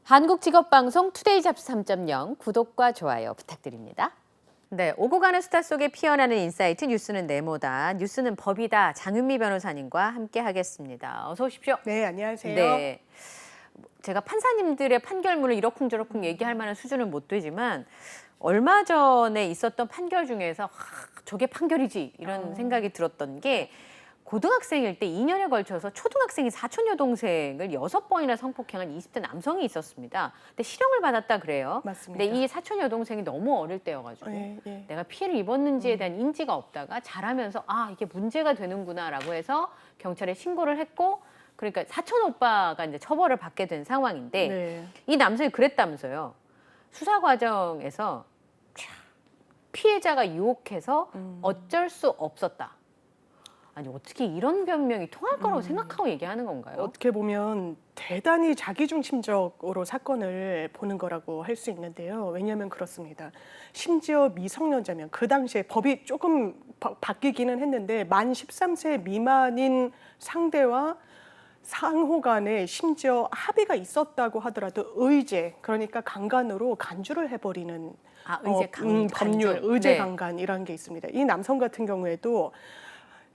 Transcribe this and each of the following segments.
한국직업방송 투데이 잡스 3.0 구독과 좋아요 부탁드립니다. 네, 오고 가는 수다 속에 피어나는 인사이트 뉴스는 네모다. 뉴스는 법이다. 장윤미 변호사님과 함께 하겠습니다. 어서 오십시오. 네, 안녕하세요. 네, 제가 판사님들의 판결문을 이러쿵저러쿵 얘기할 만한 수준은 못 되지만 얼마 전에 있었던 판결 중에서 저게 판결이지 이런 생각이 들었던 게 고등학생일 때 2년에 걸쳐서 초등학생이 사촌 여동생을 6번이나 성폭행한 20대 남성이 있었습니다. 근데 실형을 받았다 그래요. 맞습니다. 근데 이 사촌 여동생이 너무 어릴 때여가지고 내가 피해를 입었는지에 대한 인지가 없다가 자라면서 이게 문제가 되는구나라고 해서 경찰에 신고를 했고, 그러니까 사촌 오빠가 이제 처벌을 받게 된 상황인데 네. 이 남성이 그랬다면서요. 수사 과정에서 피해자가 유혹해서 어쩔 수 없었다. 아니 어떻게 이런 변명이 통할 거라고 생각하고 얘기하는 건가요? 어떻게 보면 대단히 자기중심적으로 사건을 보는 거라고 할 수 있는데요. 왜냐하면 그렇습니다. 심지어 미성년자면 그 당시에 법이 조금 바뀌기는 했는데 만 13세 미만인 상대와 상호 간에 심지어 합의가 있었다고 하더라도 의제, 그러니까 강간으로 간주를 해버리는 법률, 의제 강간이라는 게 있습니다. 이 남성 같은 경우에도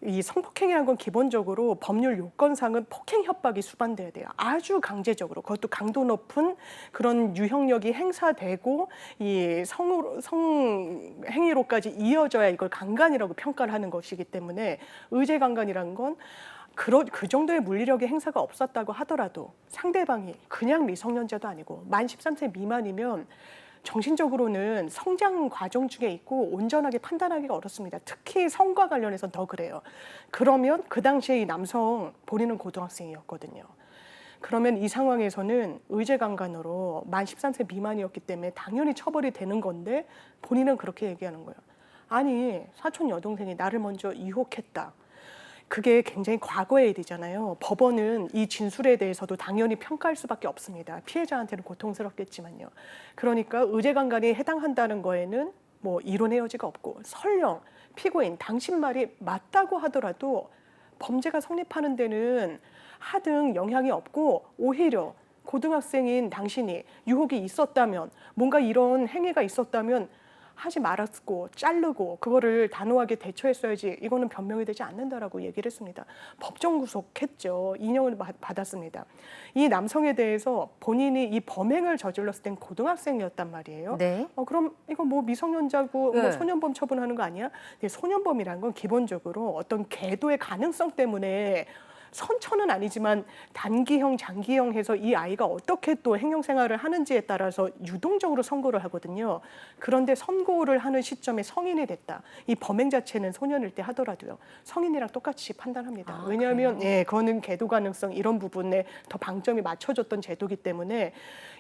이 성폭행이라는 건 기본적으로 법률 요건상은 폭행 협박이 수반돼야 돼요. 아주 강제적으로, 그것도 강도 높은 그런 유형력이 행사되고 이 성행위로까지 이어져야 이걸 강간이라고 평가를 하는 것이기 때문에 의제 강간이라는 건 그 정도의 물리력의 행사가 없었다고 하더라도 상대방이 그냥 미성년자도 아니고 만 13세 미만이면 정신적으로는 성장 과정 중에 있고 온전하게 판단하기가 어렵습니다. 특히 성과 관련해서는 더 그래요. 그러면 그 당시에 이 남성 본인은 고등학생이었거든요. 그러면 이 상황에서는 의제 강간으로 만 13세 미만이었기 때문에 당연히 처벌이 되는 건데 본인은 그렇게 얘기하는 거예요. 아니, 사촌 여동생이 나를 먼저 유혹했다. 그게 굉장히 과거의 일이잖아요. 법원은 이 진술에 대해서도 당연히 평가할 수밖에 없습니다. 피해자한테는 고통스럽겠지만요. 그러니까 의제강간이 해당한다는 거에는 뭐 이론의 여지가 없고, 설령 피고인 당신 말이 맞다고 하더라도 범죄가 성립하는 데는 하등 영향이 없고, 오히려 고등학생인 당신이 유혹이 있었다면, 뭔가 이런 행위가 있었다면 하지 말았고 자르고 그거를 단호하게 대처했어야지, 이거는 변명이 되지 않는다라고 얘기를 했습니다. 법정 구속했죠. 2년을 받았습니다. 이 남성에 대해서 본인이 이 범행을 저질렀을 땐 고등학생이었단 말이에요. 네. 그럼 이거 뭐 미성년자고 뭐 소년범 처분하는 거 아니야? 근데 소년범이라는 건 기본적으로 어떤 계도의 가능성 때문에 선처는 아니지만 단기형, 장기형 해서 이 아이가 어떻게 또 행동생활을 하는지에 따라서 유동적으로 선고를 하거든요. 그런데 선고를 하는 시점에 성인이 됐다. 이 범행 자체는 소년일 때 하더라도요. 성인이랑 똑같이 판단합니다. 왜냐하면 그거는 계도 가능성 이런 부분에 더 방점이 맞춰졌던 제도이기 때문에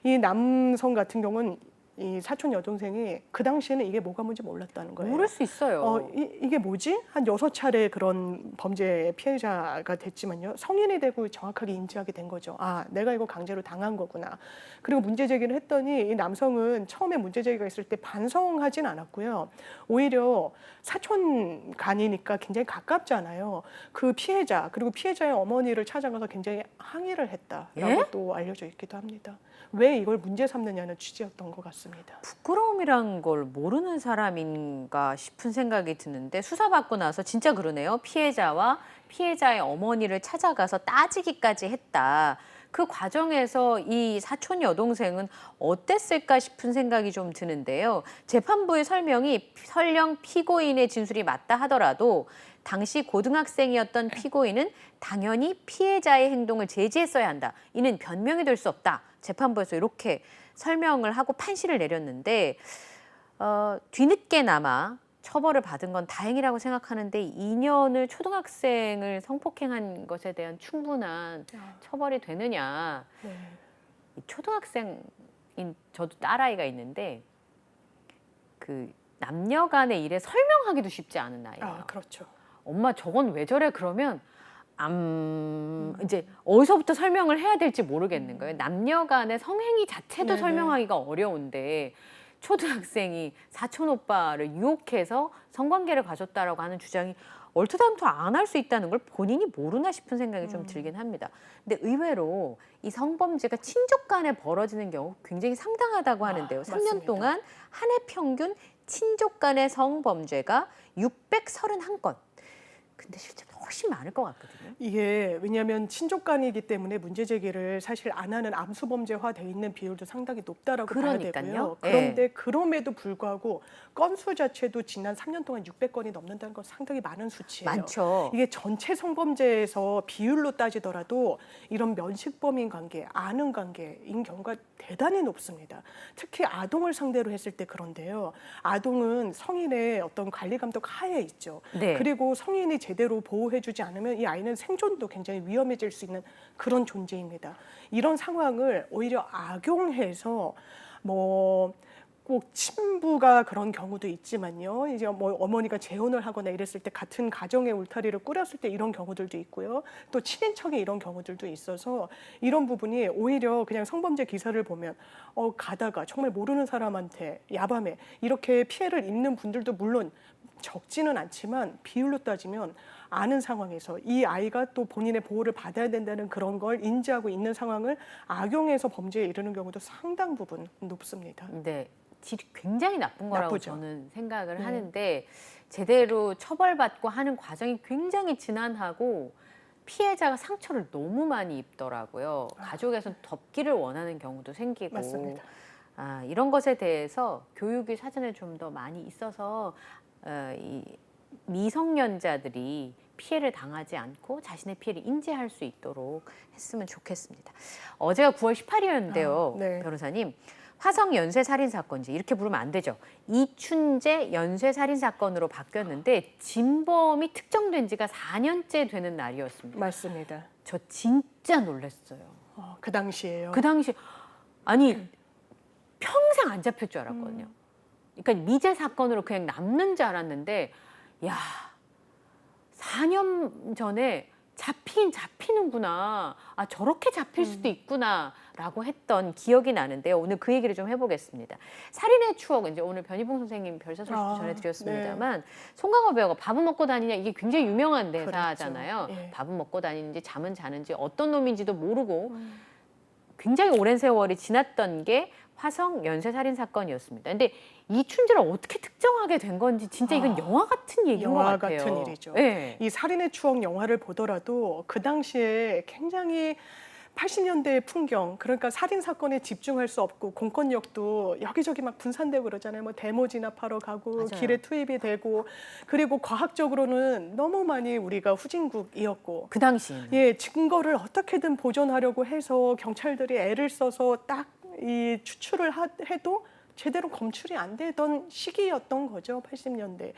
이 남성 같은 경우는 이 사촌 여동생이 그 당시에는 이게 뭐가 뭔지 몰랐다는 거예요. 모를 수 있어요. 이게 뭐지? 한 6차례 그런 범죄 피해자가 됐지만요. 성인이 되고 정확하게 인지하게 된 거죠. 내가 이거 강제로 당한 거구나. 그리고 문제 제기를 했더니 이 남성은 처음에 문제 제기가 있을 때 반성하진 않았고요. 오히려 사촌 간이니까 굉장히 가깝잖아요. 그 피해자, 그리고 피해자의 어머니를 찾아가서 굉장히 항의를 했다라고 또 알려져 있기도 합니다. 왜 이걸 문제 삼느냐는 취지였던 것 같습니다. 부끄러움이란 걸 모르는 사람인가 싶은 생각이 드는데 수사받고 나서 진짜 그러네요. 피해자와 피해자의 어머니를 찾아가서 따지기까지 했다. 그 과정에서 이 사촌 여동생은 어땠을까 싶은 생각이 좀 드는데요. 재판부의 설명이 설령 피고인의 진술이 맞다 하더라도 당시 고등학생이었던 피고인은 당연히 피해자의 행동을 제지했어야 한다. 이는 변명이 될 수 없다. 재판부에서 이렇게 설명을 하고 판시를 내렸는데 뒤늦게나마 처벌을 받은 건 다행이라고 생각하는데 2년을 초등학생을 성폭행한 것에 대한 충분한 처벌이 되느냐. 초등학생인 저도 딸아이가 있는데 그 남녀 간의 일에 설명하기도 쉽지 않은 나이예요. 그렇죠. 엄마 저건 왜 저래 그러면 이제 어디서부터 설명을 해야 될지 모르겠는 거예요. 남녀 간의 성행위 자체도 설명하기가 어려운데 초등학생이 사촌 오빠를 유혹해서 성관계를 가졌다라고 하는 주장이 얼토당토 안 할 수 있다는 걸 본인이 모르나 싶은 생각이 좀 들긴 합니다. 근데 의외로 이 성범죄가 친족 간에 벌어지는 경우 굉장히 상당하다고 하는데요. 3년 맞습니다. 동안 한 해 평균 친족 간의 성범죄가 631건. 근데 실제로 훨씬 많을 것 같거든요. 이게 왜냐하면 친족간이기 때문에 문제 제기를 사실 안 하는 암수범죄화 돼 있는 비율도 상당히 높다라고 봐야 그러니까요. 되고요. 예. 그런데 그럼에도 불구하고 건수 자체도 지난 3년 동안 600건이 넘는다는 건 상당히 많은 수치예요. 많죠. 이게 전체 성범죄에서 비율로 따지더라도 이런 면식범인 관계, 아는 관계인 경우가 대단히 높습니다. 특히 아동을 상대로 했을 때 그런데요. 아동은 성인의 어떤 관리 감독 하에 있죠. 네. 그리고 성인이 제대로 보호해주지 않으면 이 아이는 생존도 굉장히 위험해질 수 있는 그런 존재입니다. 이런 상황을 오히려 악용해서 꼭 친부가 그런 경우도 있지만요. 이제 어머니가 재혼을 하거나 이랬을 때 같은 가정의 울타리를 꾸렸을 때 이런 경우들도 있고요. 또 친인척의 이런 경우들도 있어서 이런 부분이 오히려 그냥 성범죄 기사를 보면 가다가 정말 모르는 사람한테 야밤에 이렇게 피해를 입는 분들도 물론 적지는 않지만 비율로 따지면 아는 상황에서 이 아이가 또 본인의 보호를 받아야 된다는 그런 걸 인지하고 있는 상황을 악용해서 범죄에 이르는 경우도 상당 부분 높습니다. 네. 질이 굉장히 나쁜 거라고 나쁘죠. 저는 생각을 하는데 제대로 처벌받고 하는 과정이 굉장히 지난하고 피해자가 상처를 너무 많이 입더라고요. 가족에선 덮기를 원하는 경우도 생기고 맞습니다. 이런 것에 대해서 교육이 사전에 좀 더 많이 있어서 이 미성년자들이 피해를 당하지 않고 자신의 피해를 인지할 수 있도록 했으면 좋겠습니다. 어제가 9월 18일이었는데요. 네. 변호사님. 화성 연쇄 살인 사건이지 이렇게 부르면 안 되죠. 이춘재 연쇄 살인 사건으로 바뀌었는데 진범이 특정된 지가 4년째 되는 날이었습니다. 맞습니다. 저 진짜 놀랐어요. 그 당시에요. 그 당시 아니 평생 안 잡힐 줄 알았거든요. 그러니까 미제 사건으로 그냥 남는 줄 알았는데 야 4년 전에 잡히긴 잡히는구나. 저렇게 잡힐 수도 있구나라고 했던 기억이 나는데요. 오늘 그 얘기를 좀 해보겠습니다. 살인의 추억, 이제 오늘 변희봉 선생님 별사 소식도 전해드렸습니다만 송강호 배우가 밥은 먹고 다니냐 이게 굉장히 유명한 대사잖아요. 그렇죠. 예. 밥은 먹고 다니는지 잠은 자는지 어떤 놈인지도 모르고 굉장히 오랜 세월이 지났던 게 화성 연쇄 살인 사건이었습니다. 근데 이춘재를 어떻게 특정하게 된 건지 진짜 이건 영화 같은 얘기인 것 영화 같아요. 같은 일이죠. 네. 이 살인의 추억 영화를 보더라도 그 당시에 굉장히 80년대의 풍경, 그러니까 살인 사건에 집중할 수 없고 공권력도 여기저기 막 분산되고 그러잖아요. 데모 진압하러 가고 맞아요. 길에 투입이 되고 그리고 과학적으로는 너무 많이 우리가 후진국이었고 그 당시에는. 예, 증거를 어떻게든 보존하려고 해서 경찰들이 애를 써서 딱 이 추출을 해도 제대로 검출이 안 되던 시기였던 거죠, 80년대.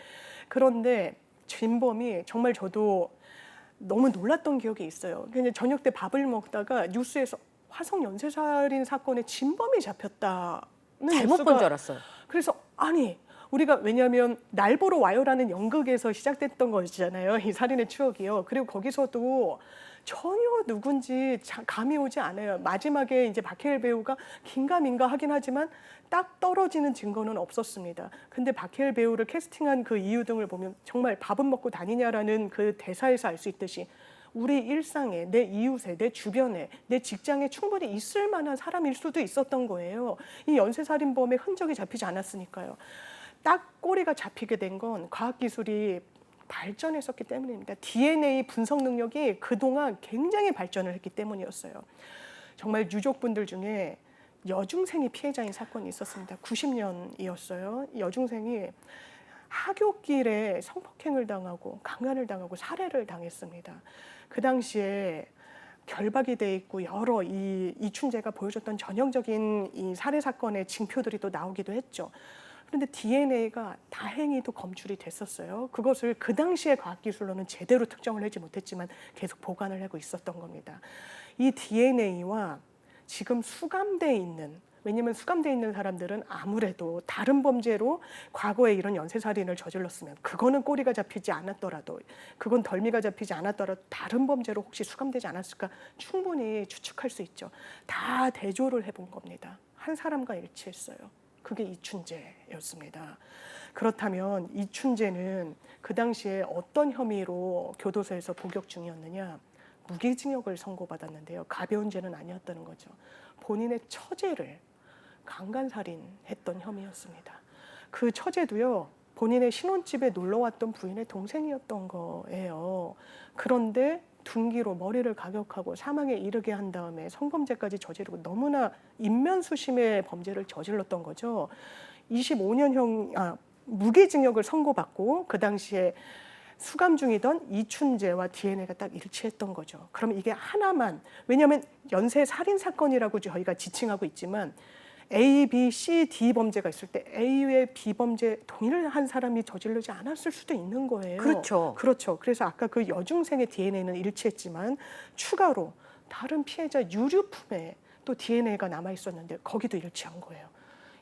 그런데 진범이 정말 저도 너무 놀랐던 기억이 있어요. 그냥 저녁 때 밥을 먹다가 뉴스에서 화성 연쇄살인 사건에 진범이 잡혔다는 잘못 본 줄 알았어요. 그래서 아니 우리가 왜냐하면 날 보러 와요라는 연극에서 시작됐던 것이잖아요. 이 살인의 추억이요. 그리고 거기서도 전혀 누군지 감이 오지 않아요. 마지막에 이제 박해일 배우가 긴가민가 하긴 하지만 딱 떨어지는 증거는 없었습니다. 근데 박해일 배우를 캐스팅한 그 이유 등을 보면 정말 밥은 먹고 다니냐라는 그 대사에서 알 수 있듯이 우리 일상에, 내 이웃에, 내 주변에, 내 직장에 충분히 있을 만한 사람일 수도 있었던 거예요. 이 연쇄살인범의 흔적이 잡히지 않았으니까요. 딱 꼬리가 잡히게 된 건 과학기술이 발전했었기 때문입니다. DNA 분석 능력이 그동안 굉장히 발전을 했기 때문이었어요. 정말 유족분들 중에 여중생이 피해자인 사건이 있었습니다. 90년이었어요. 여중생이 하굣길에 성폭행을 당하고 강간을 당하고 살해를 당했습니다. 그 당시에 결박이 돼 있고 여러 이춘재가 보여줬던 전형적인 이 살해 사건의 징표들이 또 나오기도 했죠. 그런데 DNA가 다행히도 검출이 됐었어요. 그것을 그 당시의 과학기술로는 제대로 특정을 하지 못했지만 계속 보관을 하고 있었던 겁니다. 이 DNA와 지금 수감돼 있는, 왜냐하면 수감돼 있는 사람들은 아무래도 다른 범죄로 과거에 이런 연쇄살인을 저질렀으면 그거는 꼬리가 잡히지 않았더라도 그건 덜미가 잡히지 않았더라도 다른 범죄로 혹시 수감되지 않았을까 충분히 추측할 수 있죠. 다 대조를 해본 겁니다. 한 사람과 일치했어요. 그게 이춘재였습니다. 그렇다면 이춘재는 그 당시에 어떤 혐의로 교도소에서 복역 중이었느냐? 무기징역을 선고받았는데요. 가벼운 죄는 아니었다는 거죠. 본인의 처제를 강간살인했던 혐의였습니다. 그 처제도요, 본인의 신혼집에 놀러왔던 부인의 동생이었던 거예요. 그런데 둔기로 머리를 가격하고 사망에 이르게 한 다음에 성범죄까지 저지르고 너무나 인면수심의 범죄를 저질렀던 거죠. 25년형 무기징역을 선고받고 그 당시에 수감 중이던 이춘재와 DNA가 딱 일치했던 거죠. 그럼 이게 하나만, 왜냐하면 연쇄 살인 사건이라고 저희가 지칭하고 있지만 A, B, C, D 범죄가 있을 때 A의 B 범죄 동일한 사람이 저지르지 않았을 수도 있는 거예요. 그렇죠. 그렇죠. 그래서 아까 그 여중생의 DNA는 일치했지만 추가로 다른 피해자 유류품에 또 DNA가 남아 있었는데 거기도 일치한 거예요.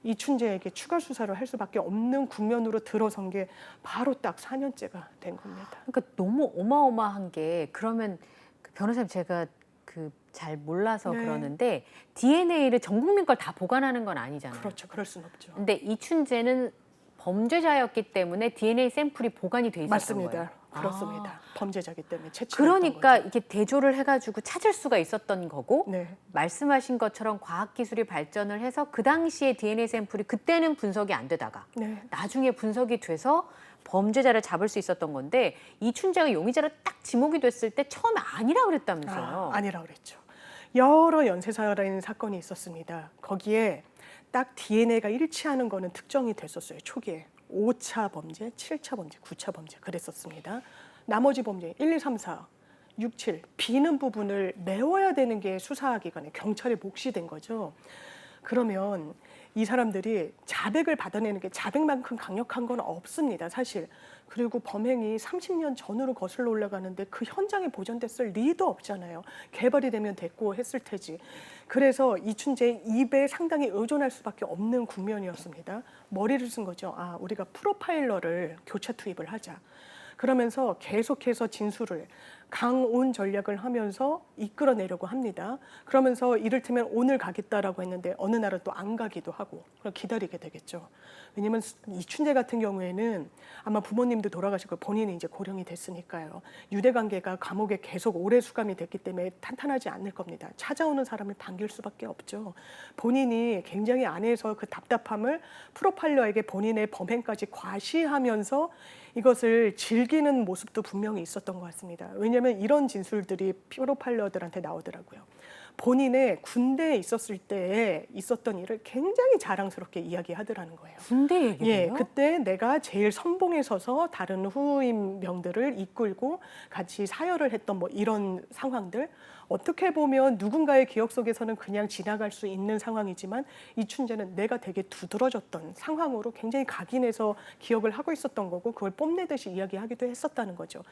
이춘재에게 추가 수사를 할 수밖에 없는 국면으로 들어선 게 바로 딱 4년째가 된 겁니다. 그러니까 너무 어마어마한 게 그러면 그 변호사님 제가 그 잘 몰라서 네. 그러는데 DNA를 전 국민 걸 다 보관하는 건 아니잖아요. 그렇죠. 그럴 순 없죠. 근데 이춘재는 범죄자였기 때문에 DNA 샘플이 보관이 돼 있었던 맞습니다. 거예요. 그렇습니다. 범죄자기 때문에 채취. 그러니까 이게 대조를 해가지고 찾을 수가 있었던 거고 네. 말씀하신 것처럼 과학기술이 발전을 해서 그 당시에 DNA 샘플이 그때는 분석이 안 되다가 네. 나중에 분석이 돼서 범죄자를 잡을 수 있었던 건데 이춘재가 용의자로 딱 지목이 됐을 때 처음에 아니라 그랬다면서요. 아니라 그랬죠. 여러 연쇄살인 사건이 있었습니다. 거기에 딱 DNA가 일치하는 거는 특정이 됐었어요. 초기에 5차 범죄, 7차 범죄, 9차 범죄 그랬었습니다. 나머지 범죄 1, 2, 3, 4, 6, 7 비는 부분을 메워야 되는 게 수사기관에 경찰의 몫이 된 거죠. 그러면 이 사람들이 자백을 받아내는 게 자백만큼 강력한 건 없습니다, 사실. 그리고 범행이 30년 전으로 거슬러 올라가는데 그 현장에 보존됐을 리도 없잖아요. 개발이 되면 됐고 했을 테지. 그래서 이춘재의 입에 상당히 의존할 수밖에 없는 국면이었습니다. 머리를 쓴 거죠. 우리가 프로파일러를 교차 투입을 하자. 그러면서 계속해서 진술을 강온 전략을 하면서 이끌어내려고 합니다. 그러면서 이를테면 오늘 가겠다라고 했는데 어느 날은 또 안 가기도 하고 그럼 기다리게 되겠죠. 왜냐하면 이춘재 같은 경우에는 아마 부모님도 돌아가시고 본인이 이제 고령이 됐으니까요. 유대관계가 감옥에 계속 오래 수감이 됐기 때문에 탄탄하지 않을 겁니다. 찾아오는 사람을 반길 수밖에 없죠. 본인이 굉장히 안에서 그 답답함을 프로파일러에게 본인의 범행까지 과시하면서 이것을 즐기는 모습도 분명히 있었던 것 같습니다. 왜냐하면 이런 진술들이 프로파일러들한테 나오더라고요. 본인의 군대에 있었을 때 있었던 일을 굉장히 자랑스럽게 이야기하더라는 거예요. 군대 얘기예요? 예, 그때 내가 제일 선봉에 서서 다른 후임병들을 이끌고 같이 사열을 했던 뭐 이런 상황들. 어떻게 보면 누군가의 기억 속에서는 그냥 지나갈 수 있는 상황이지만 이춘재는 내가 되게 두드러졌던 상황으로 굉장히 각인해서 기억을 하고 있었던 거고 그걸 뽐내듯이 이야기하기도 했었다는 거죠.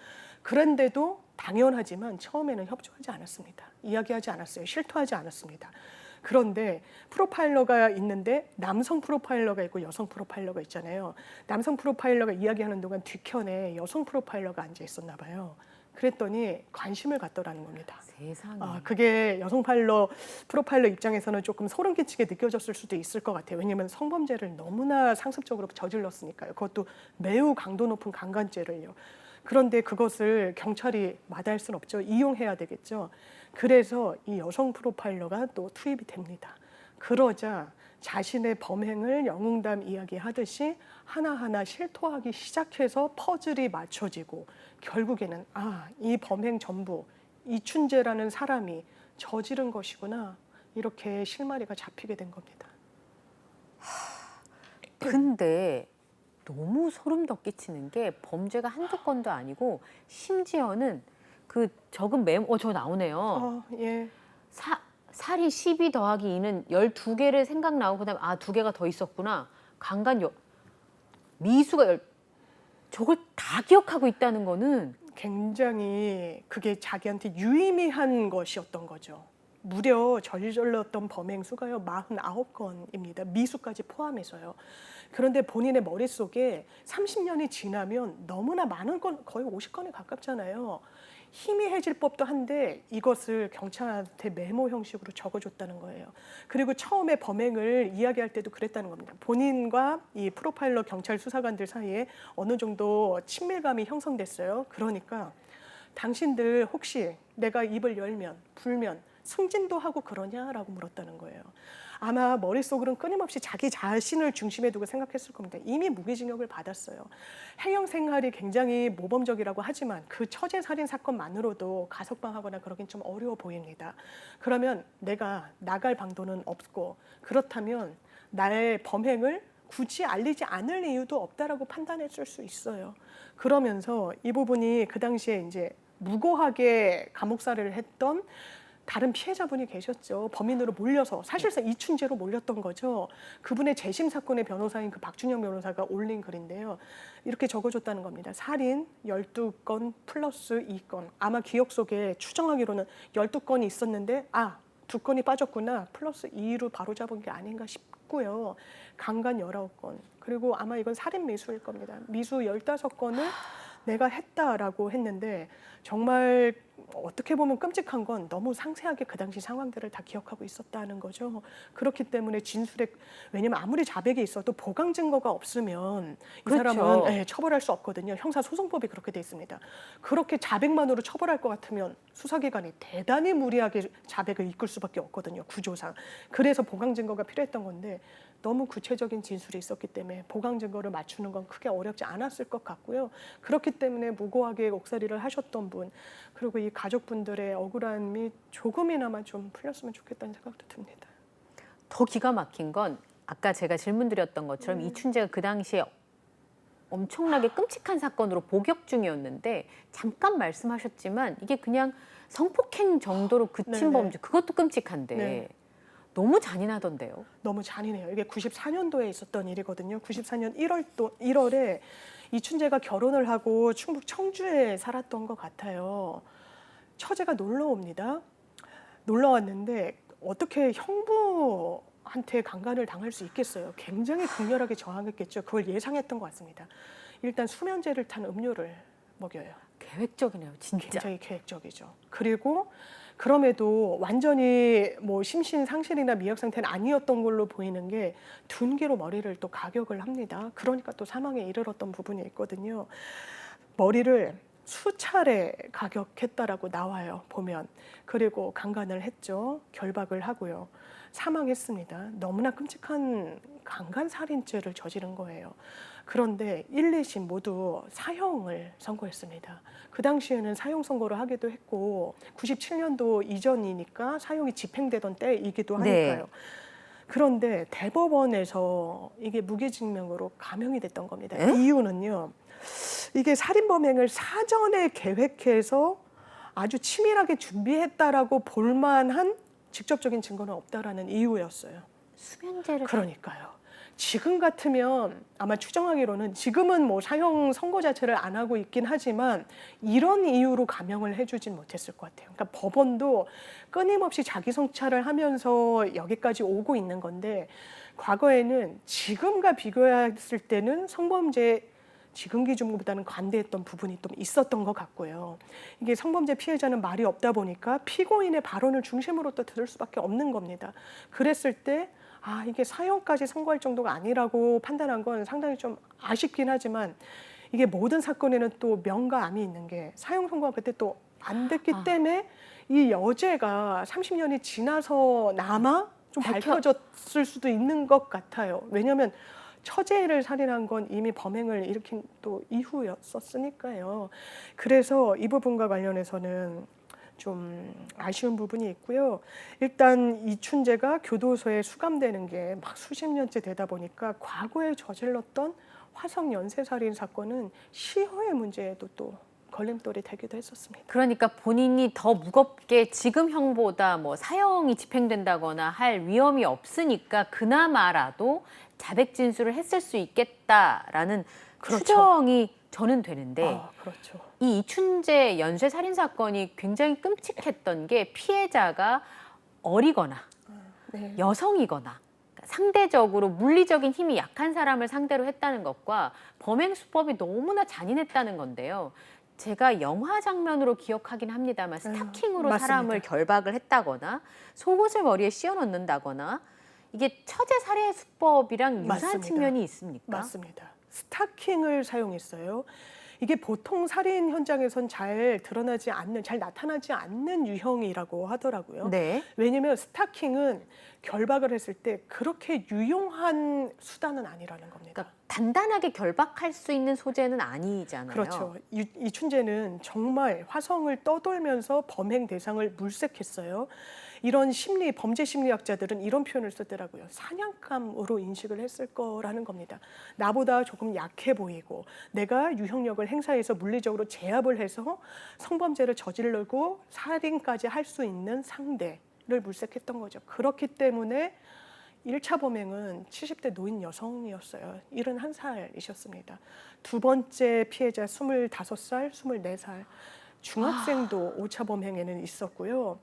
그런데도 당연하지만 처음에는 협조하지 않았습니다. 이야기하지 않았어요. 실토하지 않았습니다. 그런데 프로파일러가 있는데 남성 프로파일러가 있고 여성 프로파일러가 있잖아요. 남성 프로파일러가 이야기하는 동안 뒤편에 여성 프로파일러가 앉아 있었나 봐요. 그랬더니 관심을 갖더라는 겁니다. 세상에. 그게 여성 프로파일러 입장에서는 조금 소름 끼치게 느껴졌을 수도 있을 것 같아요. 왜냐하면 성범죄를 너무나 상습적으로 저질렀으니까요. 그것도 매우 강도 높은 강간죄를요. 그런데 그것을 경찰이 마다할 수는 없죠. 이용해야 되겠죠. 그래서 이 여성 프로파일러가 또 투입이 됩니다. 그러자 자신의 범행을 영웅담 이야기하듯이 하나하나 실토하기 시작해서 퍼즐이 맞춰지고 결국에는 이 범행 전부 이춘재라는 사람이 저지른 것이구나 이렇게 실마리가 잡히게 된 겁니다. 근데 너무 소름 돋 끼치는 게 범죄가 한두 건도 아니고 심지어는 그 적은 메모 저 나오네요. 예. 살이 12 더하기 2는 12개를 생각나고 그다음에 2개가 더 있었구나. 미수가 저걸 다 기억하고 있다는 거는 굉장히 그게 자기한테 유의미한 것이었던 거죠. 무려 저질렀던 범행 수가요 49건입니다. 미수까지 포함해서요. 그런데 본인의 머릿속에 30년이 지나면 너무나 많은 건 거의 50건에 가깝잖아요. 희미해질 법도 한데 이것을 경찰한테 메모 형식으로 적어줬다는 거예요. 그리고 처음에 범행을 이야기할 때도 그랬다는 겁니다. 본인과 이 프로파일러 경찰 수사관들 사이에 어느 정도 친밀감이 형성됐어요. 그러니까 당신들 혹시 내가 입을 열면 불면 승진도 하고 그러냐라고 물었다는 거예요. 아마 머릿속으로는 끊임없이 자기 자신을 중심에 두고 생각했을 겁니다. 이미 무기징역을 받았어요. 해경 생활이 굉장히 모범적이라고 하지만 그 처제 살인 사건만으로도 가석방하거나 그러긴 좀 어려워 보입니다. 그러면 내가 나갈 방도는 없고 그렇다면 나의 범행을 굳이 알리지 않을 이유도 없다라고 판단했을 수 있어요. 그러면서 이 부분이 그 당시에 이제 무고하게 감옥살이를 했던 다른 피해자분이 계셨죠. 범인으로 몰려서 사실상 이춘재로 몰렸던 거죠. 그분의 재심 사건의 변호사인 그 박준영 변호사가 올린 글인데요. 이렇게 적어줬다는 겁니다. 살인 12건 플러스 2건. 아마 기억 속에 추정하기로는 12건이 있었는데 2건이 빠졌구나. 플러스 2로 바로잡은 게 아닌가 싶고요. 강간 19건. 그리고 아마 이건 살인 미수일 겁니다. 미수 15건을 내가 했다라고 했는데 정말 어떻게 보면 끔찍한 건 너무 상세하게 그 당시 상황들을 다 기억하고 있었다는 거죠. 그렇기 때문에 진술에 왜냐면 아무리 자백이 있어도 보강 증거가 없으면 이 그렇죠. 사람은 처벌할 수 없거든요. 형사소송법이 그렇게 돼 있습니다. 그렇게 자백만으로 처벌할 것 같으면 수사기관이 대단히 무리하게 자백을 이끌 수밖에 없거든요. 구조상. 그래서 보강 증거가 필요했던 건데 너무 구체적인 진술이 있었기 때문에 보강 증거를 맞추는 건 크게 어렵지 않았을 것 같고요. 그렇기 때문에 무고하게 옥살이를 하셨던 분 그리고 이 가족분들의 억울함이 조금이나마 좀 풀렸으면 좋겠다는 생각도 듭니다. 더 기가 막힌 건 아까 제가 질문 드렸던 것처럼 이춘재가 그 당시에 엄청나게 끔찍한 사건으로 복역 중이었는데 잠깐 말씀하셨지만 이게 그냥 성폭행 정도로 그친 네네. 범죄 그것도 끔찍한데 네. 너무 잔인하던데요. 너무 잔인해요. 이게 94년도에 있었던 일이거든요. 94년 1월에 이춘재가 결혼을 하고 충북 청주에 살았던 것 같아요. 처제가 놀러 옵니다. 놀러 왔는데 어떻게 형부한테 강간을 당할 수 있겠어요. 굉장히 극렬하게 저항했겠죠. 그걸 예상했던 것 같습니다. 일단 수면제를 탄 음료를 먹여요. 계획적이네요, 진짜. 굉장히 계획적이죠. 그리고 그럼에도 완전히 뭐 심신상실이나 미약 상태는 아니었던 걸로 보이는 게 둔기로 머리를 또 가격을 합니다. 그러니까 또 사망에 이르렀던 부분이 있거든요. 머리를 수차례 가격했다라고 나와요, 보면. 그리고 강간을 했죠. 결박을 하고요. 사망했습니다. 너무나 끔찍한 강간살인죄를 저지른 거예요. 그런데 1, 2심 모두 사형을 선고했습니다. 그 당시에는 사형 선고를 하기도 했고 97년도 이전이니까 사형이 집행되던 때이기도 하니까요. 네. 그런데 대법원에서 이게 무기징역으로 감형이 됐던 겁니다. 에? 이유는요. 이게 살인범행을 사전에 계획해서 아주 치밀하게 준비했다라고 볼만한 직접적인 증거는 없다라는 이유였어요. 수면제를 그러니까요. 지금 같으면 아마 추정하기로는 지금은 뭐 사형 선고 자체를 안 하고 있긴 하지만 이런 이유로 감형을 해주진 못했을 것 같아요. 그러니까 법원도 끊임없이 자기 성찰을 하면서 여기까지 오고 있는 건데 과거에는 지금과 비교했을 때는 성범죄 지금 기준보다는 관대했던 부분이 좀 있었던 것 같고요. 이게 성범죄 피해자는 말이 없다 보니까 피고인의 발언을 중심으로 또 들을 수밖에 없는 겁니다. 그랬을 때 이게 사형까지 선고할 정도가 아니라고 판단한 건 상당히 좀 아쉽긴 하지만 이게 모든 사건에는 또 명과 암이 있는 게 사형 선고가 그때 또 안 됐기 때문에 이 여죄가 30년이 지나서나마 좀 밝혀졌을 수도 있는 것 같아요. 왜냐하면 처제를 살인한 건 이미 범행을 일으킨 또 이후였었으니까요. 그래서 이 부분과 관련해서는 좀 아쉬운 부분이 있고요. 일단 이춘재가 교도소에 수감되는 게 막 수십 년째 되다 보니까 과거에 저질렀던 화성 연쇄살인 사건은 시효의 문제에도 또 걸림돌이 되기도 했었습니다. 그러니까 본인이 더 무겁게 지금형보다 뭐 사형이 집행된다거나 할 위험이 없으니까 그나마라도 자백 진술을 했을 수 있겠다라는 그렇죠. 추정이 저는 되는데 그렇죠. 이 이춘재 연쇄 살인 사건이 굉장히 끔찍했던 게 피해자가 어리거나 네. 여성이거나 상대적으로 물리적인 힘이 약한 사람을 상대로 했다는 것과 범행 수법이 너무나 잔인했다는 건데요. 제가 영화 장면으로 기억하긴 합니다만 스타킹으로 맞습니다. 사람을 결박을 했다거나 속옷을 머리에 씌워 넣는다거나 이게 처제 살해 수법이랑 유사한 맞습니다. 측면이 있습니까? 맞습니다. 스타킹을 사용했어요. 이게 보통 살인 현장에선 잘 드러나지 않는, 잘 나타나지 않는 유형이라고 하더라고요. 네. 왜냐면 스타킹은 결박을 했을 때 그렇게 유용한 수단은 아니라는 겁니다. 그러니까 단단하게 결박할 수 있는 소재는 아니잖아요. 그렇죠. 이춘재는 정말 화성을 떠돌면서 범행 대상을 물색했어요. 이런 범죄 심리학자들은 이런 표현을 쓰더라고요. 사냥감으로 인식을 했을 거라는 겁니다. 나보다 조금 약해 보이고 내가 유형력을 행사해서 물리적으로 제압을 해서 성범죄를 저지르고 살인까지 할 수 있는 상대를 물색했던 거죠. 그렇기 때문에 1차 범행은 70대 노인 여성이었어요. 71살이셨습니다. 두 번째 피해자 25살, 24살 중학생도 5차 범행에는 있었고요.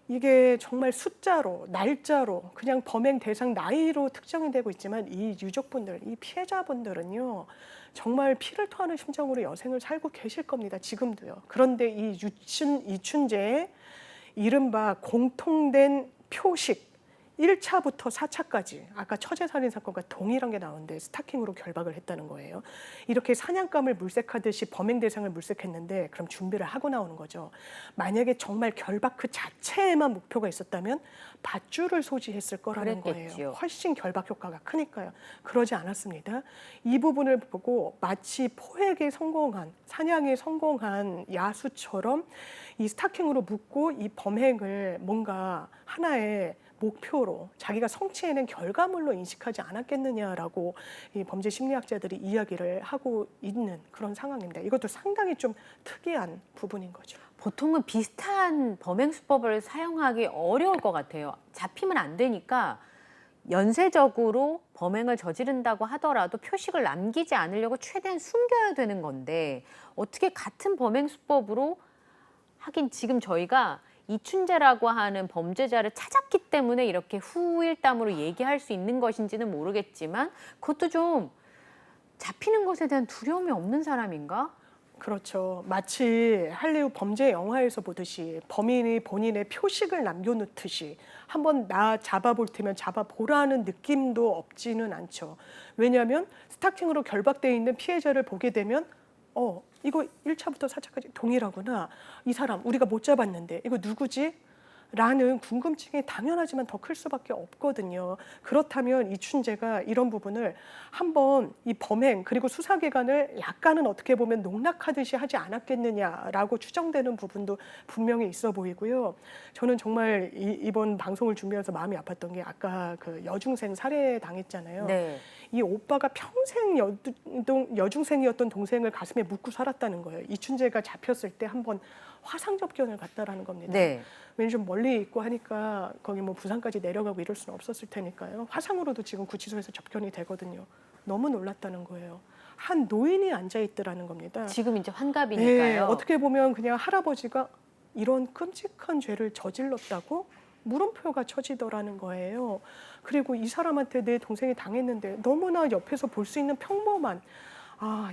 이게 정말 숫자로, 날짜로, 그냥 범행 대상 나이로 특정이 되고 있지만 이 유족분들, 이 피해자분들은요. 정말 피를 토하는 심정으로 여생을 살고 계실 겁니다. 지금도요. 그런데 이 이춘재의 이른바 공통된 표식, 1차부터 4차까지 아까 처제살인 사건과 동일한 게 나오는데 스타킹으로 결박을 했다는 거예요. 이렇게 사냥감을 물색하듯이 범행 대상을 물색했는데 그럼 준비를 하고 나오는 거죠. 만약에 정말 결박 그 자체에만 목표가 있었다면 밧줄을 소지했을 거라는 그랬겠지요. 거예요. 훨씬 결박 효과가 크니까요. 그러지 않았습니다. 이 부분을 보고 마치 포획에 성공한, 사냥에 성공한 야수처럼 이 스타킹으로 묶고 이 범행을 뭔가 하나의 목표로 자기가 성취해낸 결과물로 인식하지 않았겠느냐라고 이 범죄 심리학자들이 이야기를 하고 있는 그런 상황입니다. 이것도 상당히 좀 특이한 부분인 거죠. 보통은 비슷한 범행 수법을 사용하기 어려울 것 같아요. 잡히면 안 되니까 연쇄적으로 범행을 저지른다고 하더라도 표식을 남기지 않으려고 최대한 숨겨야 되는 건데 어떻게 같은 범행 수법으로 하긴 지금 저희가 이춘재라고 하는 범죄자를 찾았기 때문에 이렇게 후일담으로 얘기할 수 있는 것인지는 모르겠지만 그것도 좀 잡히는 것에 대한 두려움이 없는 사람인가? 그렇죠. 마치 할리우드 범죄 영화에서 보듯이 범인이 본인의 표식을 남겨놓듯이 한번 나 잡아볼 테면 잡아보라는 느낌도 없지는 않죠. 왜냐하면 스타킹으로 결박되어 있는 피해자를 보게 되면 이거 1차부터 4차까지 동일하구나. 이 사람 우리가 못 잡았는데 이거 누구지? 라는 궁금증이 당연하지만 더 클 수밖에 없거든요. 그렇다면 이춘재가 이런 부분을 한번 이 범행 그리고 수사기관을 약간은 어떻게 보면 농락하듯이 하지 않았겠느냐라고 추정되는 부분도 분명히 있어 보이고요. 저는 정말 이번 방송을 준비해서 마음이 아팠던 게 아까 그 여중생 살해당했잖아요. 네. 이 오빠가 평생 여중생이었던 동생을 가슴에 묻고 살았다는 거예요. 이춘재가 잡혔을 때 한번 화상 접견을 갔다라는 겁니다. 네. 왜냐면 좀 멀리 있고 하니까 거기 뭐 부산까지 내려가고 이럴 수는 없었을 테니까요. 화상으로도 지금 구치소에서 접견이 되거든요. 너무 놀랐다는 거예요. 한 노인이 앉아 있더라는 겁니다. 지금 이제 네, 환갑이니까요. 어떻게 보면 그냥 할아버지가 이런 끔찍한 죄를 저질렀다고 물음표가 쳐지더라는 거예요. 그리고 이 사람한테 내 동생이 당했는데 너무나 옆에서 볼 수 있는 평범한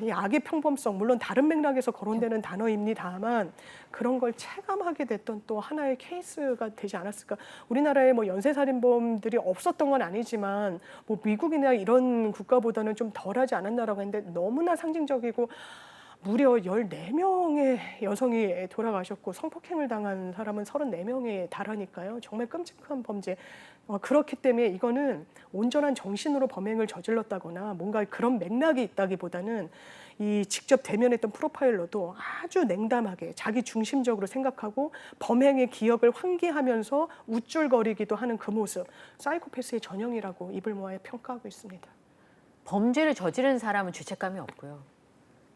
이 악의 평범성, 물론 다른 맥락에서 거론되는 단어입니다만 그런 걸 체감하게 됐던 또 하나의 케이스가 되지 않았을까. 우리나라에 뭐 연쇄살인범들이 없었던 건 아니지만 뭐 미국이나 이런 국가보다는 좀 덜하지 않았나라고 했는데 너무나 상징적이고 무려 14명의 여성이 돌아가셨고 성폭행을 당한 사람은 34명에 달하니까요. 정말 끔찍한 범죄. 그렇기 때문에 이거는 온전한 정신으로 범행을 저질렀다거나 뭔가 그런 맥락이 있다기보다는 이 직접 대면했던 프로파일러도 아주 냉담하게 자기 중심적으로 생각하고 범행의 기억을 환기하면서 우쭐거리기도 하는 그 모습. 사이코패스의 전형이라고 입을 모아 평가하고 있습니다. 범죄를 저지른 사람은 죄책감이 없고요.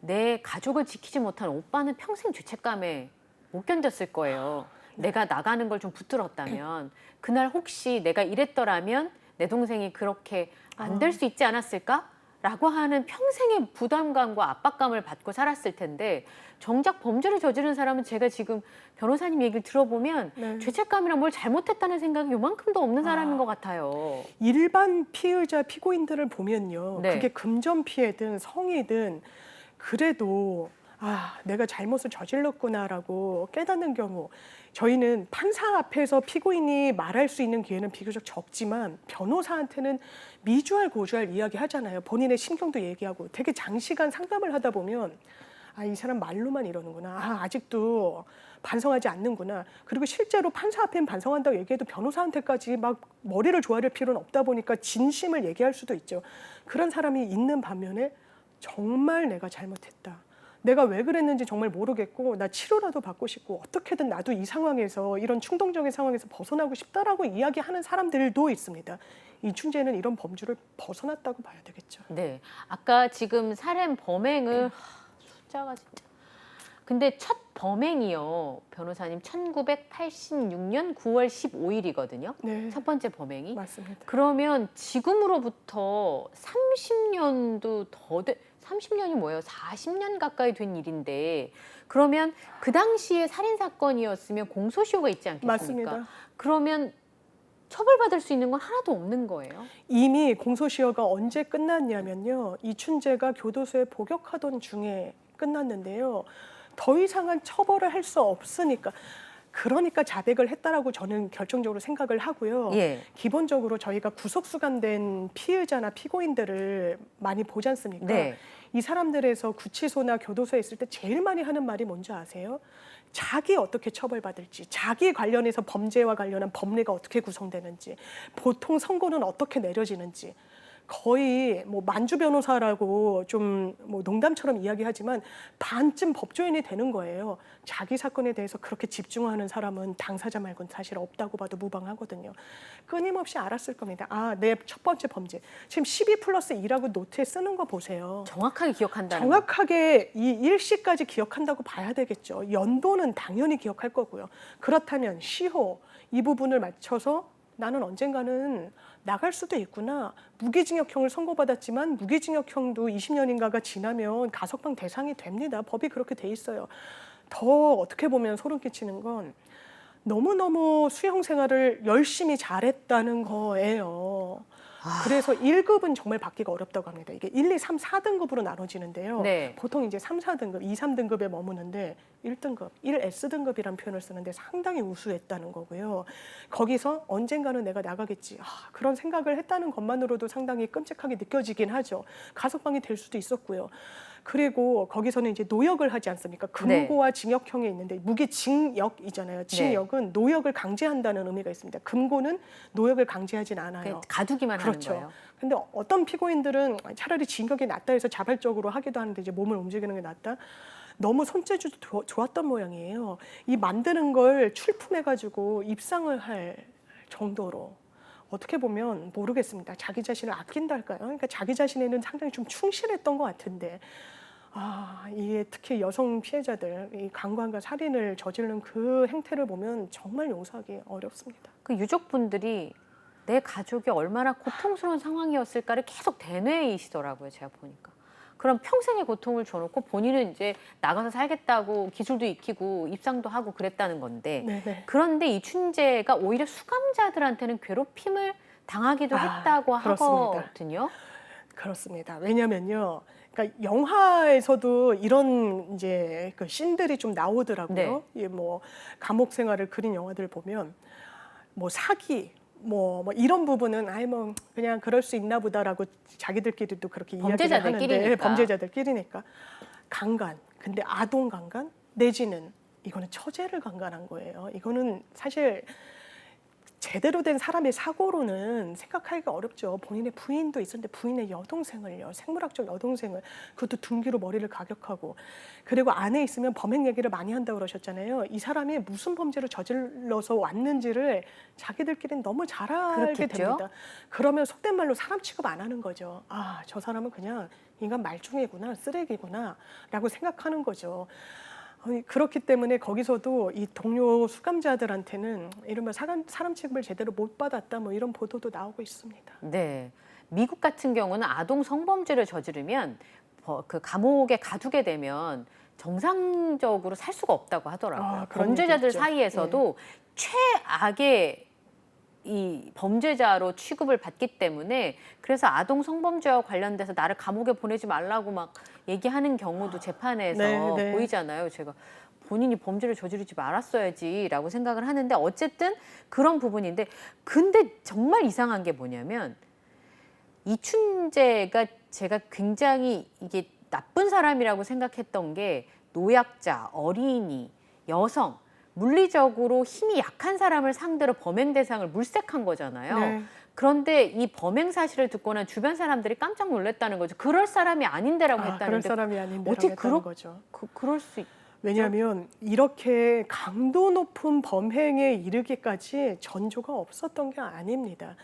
내 가족을 지키지 못한 오빠는 평생 죄책감에 못 견뎠을 거예요. 내가 나가는 걸 좀 붙들었다면 그날 혹시 내가 이랬더라면 내 동생이 그렇게 안 될 수 있지 않았을까? 라고 하는 평생의 부담감과 압박감을 받고 살았을 텐데 정작 범죄를 저지른 사람은 제가 지금 변호사님 얘기를 들어보면 네. 죄책감이랑 뭘 잘못했다는 생각이 요만큼도 없는 사람인 것 같아요. 일반 피의자 피고인들을 보면요. 네. 그게 금전 피해든 성이든 그래도 아, 내가 잘못을 저질렀구나라고 깨닫는 경우, 저희는 판사 앞에서 피고인이 말할 수 있는 기회는 비교적 적지만 변호사한테는 미주알 고주알 이야기 하잖아요. 본인의 심경도 얘기하고 되게 장시간 상담을 하다 보면 아, 이 사람 말로만 이러는구나. 아, 아직도 반성하지 않는구나. 그리고 실제로 판사 앞엔 반성한다고 얘기해도 변호사한테까지 막 머리를 조아릴 필요는 없다 보니까 진심을 얘기할 수도 있죠. 그런 사람이 있는 반면에 정말 내가 잘못했다. 내가 왜 그랬는지 정말 모르겠고 나 치료라도 받고 싶고 어떻게든 나도 이 상황에서 이런 충동적인 상황에서 벗어나고 싶다라고 이야기하는 사람들도 있습니다. 이춘재는 이런 범주를 벗어났다고 봐야 되겠죠. 네. 아까 지금 살인 범행을 숫자가 진짜. 근데 첫 범행이요. 변호사님 1986년 9월 15일이거든요. 네, 첫 번째 범행이. 맞습니다. 그러면 지금으로부터 30년도 더 30년이 뭐예요? 40년 가까이 된 일인데 그러면 그 당시에 살인 사건이었으면 공소시효가 있지 않겠습니까? 맞습니다. 그러면 처벌받을 수 있는 건 하나도 없는 거예요. 이미 공소시효가 언제 끝났냐면요. 이춘재가 교도소에 복역하던 중에 끝났는데요. 더 이상은 처벌을 할 수 없으니까. 그러니까 자백을 했다라고 저는 결정적으로 생각을 하고요. 예. 기본적으로 저희가 구속 수감된 피의자나 피고인들을 많이 보지 않습니까? 네. 이 사람들에서 구치소나 교도소에 있을 때 제일 많이 하는 말이 뭔지 아세요? 자기 어떻게 처벌받을지, 자기 관련해서 범죄와 관련한 법리가 어떻게 구성되는지, 보통 선고는 어떻게 내려지는지. 거의 뭐 만주 변호사라고 좀 뭐 농담처럼 이야기하지만 반쯤 법조인이 되는 거예요. 자기 사건에 대해서 그렇게 집중하는 사람은 당사자 말고는 사실 없다고 봐도 무방하거든요. 끊임없이 알았을 겁니다. 아, 내 첫 번째 범죄. 지금 12+2라고 노트에 쓰는 거 보세요. 정확하게 기억한다는 정확하게 이 일시까지 기억한다고 봐야 되겠죠. 연도는 당연히 기억할 거고요. 그렇다면 시효 이 부분을 맞춰서 나는 언젠가는 나갈 수도 있구나. 무기징역형을 선고받았지만 무기징역형도 20년인가가 지나면 가석방 대상이 됩니다. 법이 그렇게 돼 있어요. 더 어떻게 보면 소름 끼치는 건 너무너무 수형 생활을 열심히 잘했다는 거예요. 그래서 1급은 정말 받기가 어렵다고 합니다. 이게 1, 2, 3, 4등급으로 나눠지는데요. 네. 보통 이제 3, 4등급, 2, 3등급에 머무는데 1등급, 1S등급이라는 표현을 쓰는데 상당히 우수했다는 거고요. 거기서 언젠가는 내가 나가겠지. 그런 생각을 했다는 것만으로도 상당히 끔찍하게 느껴지긴 하죠. 가석방이 될 수도 있었고요. 그리고 거기서는 이제 노역을 하지 않습니까? 금고와 징역형이 있는데 무기징역이잖아요. 징역은 노역을 강제한다는 의미가 있습니다. 금고는 노역을 강제하진 않아요. 가두기만 그렇죠. 하는 거예요. 근데 어떤 피고인들은 차라리 징역이 낫다 해서 자발적으로 하기도 하는데 이제 몸을 움직이는 게 낫다. 너무 손재주도 좋았던 모양이에요. 이 만드는 걸 출품해가지고 입상을 할 정도로. 어떻게 보면 모르겠습니다. 자기 자신을 아낀다 할까요? 그러니까 자기 자신에는 상당히 좀 충실했던 것 같은데 이게 특히 여성 피해자들 이 강간과 살인을 저지르는 그 행태를 보면 정말 용서하기 어렵습니다. 그 유족분들이 내 가족이 얼마나 고통스러운 상황이었을까를 계속 되뇌이시더라고요. 제가 보니까. 그럼 평생의 고통을 줘놓고 본인은 이제 나가서 살겠다고 기술도 익히고 입상도 하고 그랬다는 건데 네네. 그런데 이춘재가 오히려 수감자들한테는 괴롭힘을 당하기도 했다고 그렇습니다. 하거든요. 그렇습니다. 왜냐면요. 그러니까 영화에서도 이런 이제 그 씬들이 좀 나오더라고요. 이 뭐 감옥 생활을 그린 영화들 보면 뭐 사기 뭐 이런 부분은 뭐 그냥 그럴 수 있나 보다라고 자기들끼리도 그렇게 이야기를 하는데 범죄자들끼리니까. 범죄자들끼리니까 강간. 근데 아동 강간 내지는 이거는 처제를 강간한 거예요. 이거는 사실 제대로 된 사람의 사고로는 생각하기가 어렵죠. 본인의 부인도 있었는데 부인의 여동생을요. 생물학적 여동생을 그것도 둔기로 머리를 가격하고 그리고 안에 있으면 범행 얘기를 많이 한다고 그러셨잖아요. 이 사람이 무슨 범죄를 저질러서 왔는지를 자기들끼리는 너무 잘 알게 그렇겠죠? 됩니다. 그러면 속된 말로 사람 취급 안 하는 거죠. 저 사람은 그냥 인간 말종이구나, 쓰레기구나 라고 생각하는 거죠. 그렇기 때문에 거기서도 이 동료 수감자들한테는 이른바 사람 취급을 제대로 못 받았다 뭐 이런 보도도 나오고 있습니다. 네. 미국 같은 경우는 아동 성범죄를 저지르면 그 감옥에 가두게 되면 정상적으로 살 수가 없다고 하더라고요. 그런 범죄자들 얘기 있죠. 사이에서도 최악의 이 범죄자로 취급을 받기 때문에 그래서 아동 성범죄와 관련돼서 나를 감옥에 보내지 말라고 막 얘기하는 경우도 재판에서 네, 네. 보이잖아요. 제가 본인이 범죄를 저지르지 말았어야지라고 생각을 하는데 어쨌든 그런 부분인데 근데 정말 이상한 게 뭐냐면 이춘재가 제가 굉장히 이게 나쁜 사람이라고 생각했던 게 노약자, 어린이, 여성 물리적으로 힘이 약한 사람을 상대로 범행 대상을 물색한 거잖아요. 네. 그런데 이 범행 사실을 듣고 난 주변 사람들이 깜짝 놀랐다는 거죠. 그럴 사람이 아닌데라고 그럴 했다는데 사람이 아닌데라고 어떻게 했다는 거죠. 그럴 수 왜냐하면 이렇게 강도 높은 범행에 이르기까지 전조가 없었던 게 아닙니다.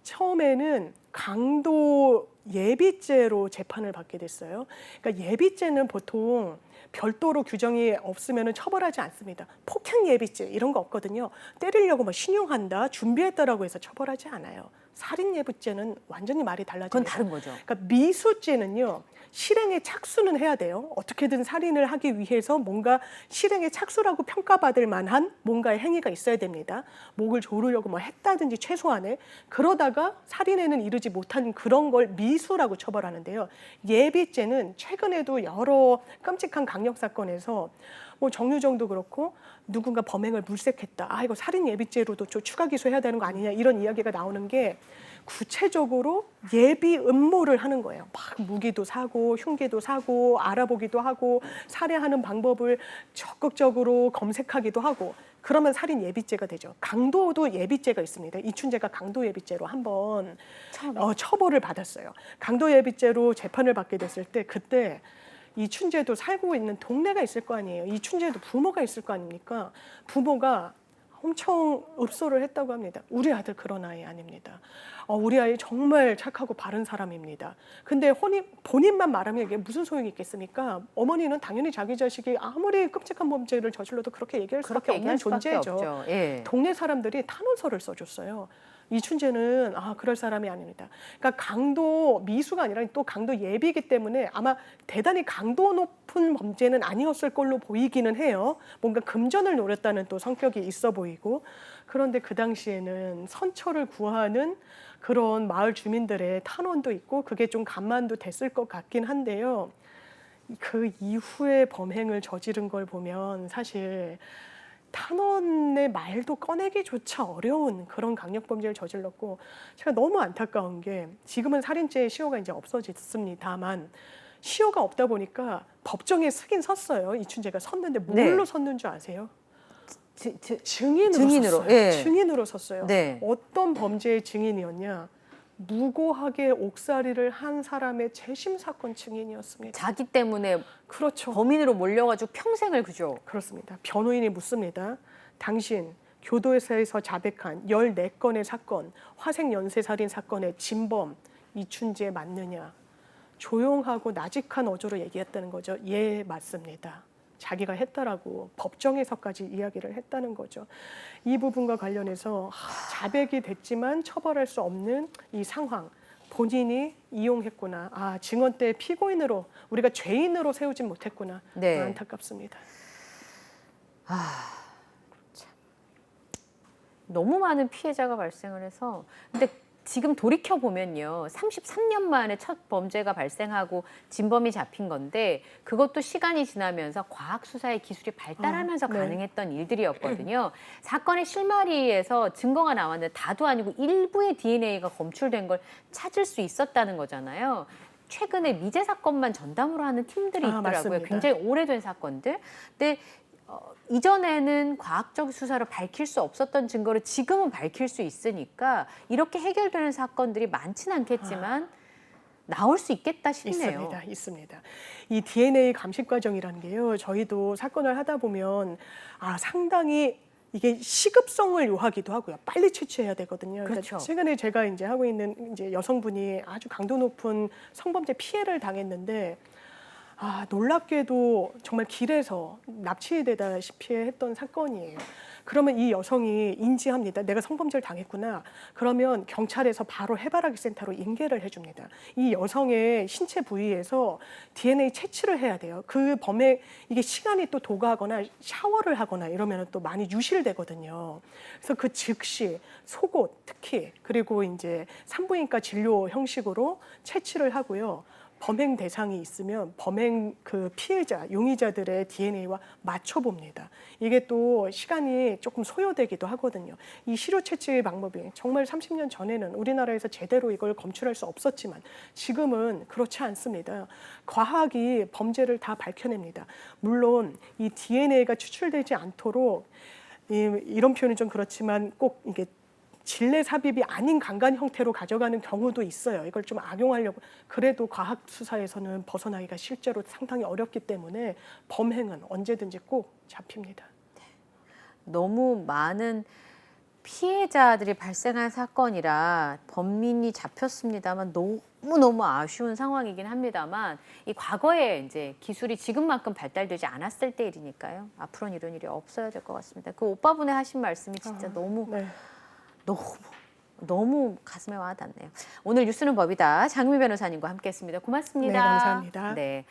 처음에는 강도 예비죄로 재판을 받게 됐어요. 그러니까 예비죄는 보통 별도로 규정이 없으면 처벌하지 않습니다. 폭행 예비죄 이런 거 없거든요. 때리려고 뭐 신용한다, 준비했다라고 해서 처벌하지 않아요. 살인 예비죄는 완전히 말이 달라집니다. 그건 다른 거죠. 그러니까 미수죄는요. 실행에 착수는 해야 돼요. 어떻게든 살인을 하기 위해서 뭔가 실행에 착수라고 평가받을 만한 뭔가의 행위가 있어야 됩니다. 목을 조르려고 뭐 했다든지 최소한에. 그러다가 살인에는 이르지 못한 그런 걸 미수라고 처벌하는데요. 예비죄는 최근에도 여러 끔찍한 강력 사건에서 뭐 정유정도 그렇고 누군가 범행을 물색했다. 아 이거 살인 예비죄로도 좀 추가 기소해야 되는 거 아니냐 이런 이야기가 나오는 게 구체적으로 예비 음모를 하는 거예요. 막 무기도 사고 흉기도 사고 알아보기도 하고 살해하는 방법을 적극적으로 검색하기도 하고 그러면 살인 예비죄가 되죠. 강도도 예비죄가 있습니다. 이춘재가 강도 예비죄로 한번 처벌을 받았어요. 강도 예비죄로 재판을 받게 됐을 때 그때 이춘재도 살고 있는 동네가 있을 거 아니에요. 이춘재도 부모가 있을 거 아닙니까? 부모가 엄청 읍소를 했다고 합니다. 우리 아들 그런 아이 아닙니다. 우리 아이 정말 착하고 바른 사람입니다. 근데 본인만 말하면 이게 무슨 소용이 있겠습니까? 어머니는 당연히 자기 자식이 아무리 끔찍한 범죄를 저질러도 그렇게 얘기할 수밖에 없는 존재죠. 예. 동네 사람들이 탄원서를 써줬어요. 이춘재는 그럴 사람이 아닙니다. 그러니까 강도 미수가 아니라 또 강도 예비이기 때문에 아마 대단히 강도 높은 범죄는 아니었을 걸로 보이기는 해요. 뭔가 금전을 노렸다는 또 성격이 있어 보이고 그런데 그 당시에는 선처를 구하는 그런 마을 주민들의 탄원도 있고 그게 좀 감만도 됐을 것 같긴 한데요. 그 이후에 범행을 저지른 걸 보면 사실 탄원의 말도 꺼내기조차 어려운 그런 강력범죄를 저질렀고 제가 너무 안타까운 게 지금은 살인죄의 시효가 이제 없어졌습니다만 시효가 없다 보니까 법정에 쓰긴 섰어요. 이춘재가 섰는데 뭘로 섰는 줄 아세요? 증인으로 섰어요. 예. 증인으로 섰어요. 네. 어떤 범죄의 증인이었냐? 무고하게 옥살이를 한 사람의 재심 사건 증인이었습니다. 자기 때문에 그렇죠. 범인으로 몰려가지고 평생을 그죠. 그렇습니다. 변호인이 묻습니다. 당신 교도소에서 자백한 14건의 사건, 화생 연쇄살인 사건의 진범 이춘재 맞느냐? 조용하고 나직한 어조로 얘기했다는 거죠. 예, 맞습니다. 자기가 했다라고 법정에서까지 이야기를 했다는 거죠. 이 부분과 관련해서 자백이 됐지만 처벌할 수 없는 이 상황. 본인이 이용했구나. 증언 때 피고인으로 우리가 죄인으로 세우진 못했구나. 네. 안타깝습니다. 참. 너무 많은 피해자가 발생을 해서 근데 지금 돌이켜 보면요, 33년 만에 첫 범죄가 발생하고 진범이 잡힌 건데 그것도 시간이 지나면서 과학 수사의 기술이 발달하면서 네. 가능했던 일들이었거든요. 사건의 실마리에서 증거가 나왔는데 다도 아니고 일부의 DNA가 검출된 걸 찾을 수 있었다는 거잖아요. 최근에 미제 사건만 전담으로 하는 팀들이 있더라고요. 맞습니다. 굉장히 오래된 사건들. 근데 이전에는 과학적 수사로 밝힐 수 없었던 증거를 지금은 밝힐 수 있으니까 이렇게 해결되는 사건들이 많지는 않겠지만 나올 수 있겠다 싶네요. 있습니다. 이 DNA 감식 과정이라는 게요. 저희도 사건을 하다 보면 상당히 이게 시급성을 요하기도 하고요. 빨리 채취해야 되거든요. 그렇죠. 그러니까 최근에 제가 이제 하고 있는 이제 여성분이 아주 강도 높은 성범죄 피해를 당했는데 놀랍게도 정말 길에서 납치되다시피 했던 사건이에요. 그러면 이 여성이 인지합니다. 내가 성범죄를 당했구나. 그러면 경찰에서 바로 해바라기 센터로 인계를 해줍니다. 이 여성의 신체 부위에서 DNA 채취를 해야 돼요. 그 범행, 이게 시간이 또 도가하거나 샤워를 하거나 이러면 또 많이 유실되거든요. 그래서 그 즉시 속옷 특히 그리고 이제 산부인과 진료 형식으로 채취를 하고요. 범행 대상이 있으면 범행 그 피해자, 용의자들의 DNA와 맞춰봅니다. 이게 또 시간이 조금 소요되기도 하거든요. 이 시료 채취 방법이 정말 30년 전에는 우리나라에서 제대로 이걸 검출할 수 없었지만 지금은 그렇지 않습니다. 과학이 범죄를 다 밝혀냅니다. 물론 이 DNA가 추출되지 않도록 이런 표현이 좀 그렇지만 꼭 이게 질내 삽입이 아닌 강간 형태로 가져가는 경우도 있어요. 이걸 좀 악용하려고. 그래도 과학 수사에서는 벗어나기가 실제로 상당히 어렵기 때문에 범행은 언제든지 꼭 잡힙니다. 너무 많은 피해자들이 발생한 사건이라 범인이 잡혔습니다만 너무너무 아쉬운 상황이긴 합니다만 이 과거에 이제 기술이 지금만큼 발달되지 않았을 때 일이니까요. 앞으로는 이런 일이 없어야 될 것 같습니다. 그 오빠분의 하신 말씀이 진짜 너무 가슴에 와닿네요. 오늘 뉴스는 법이다. 장미 변호사님과 함께했습니다. 고맙습니다. 네, 감사합니다. 네.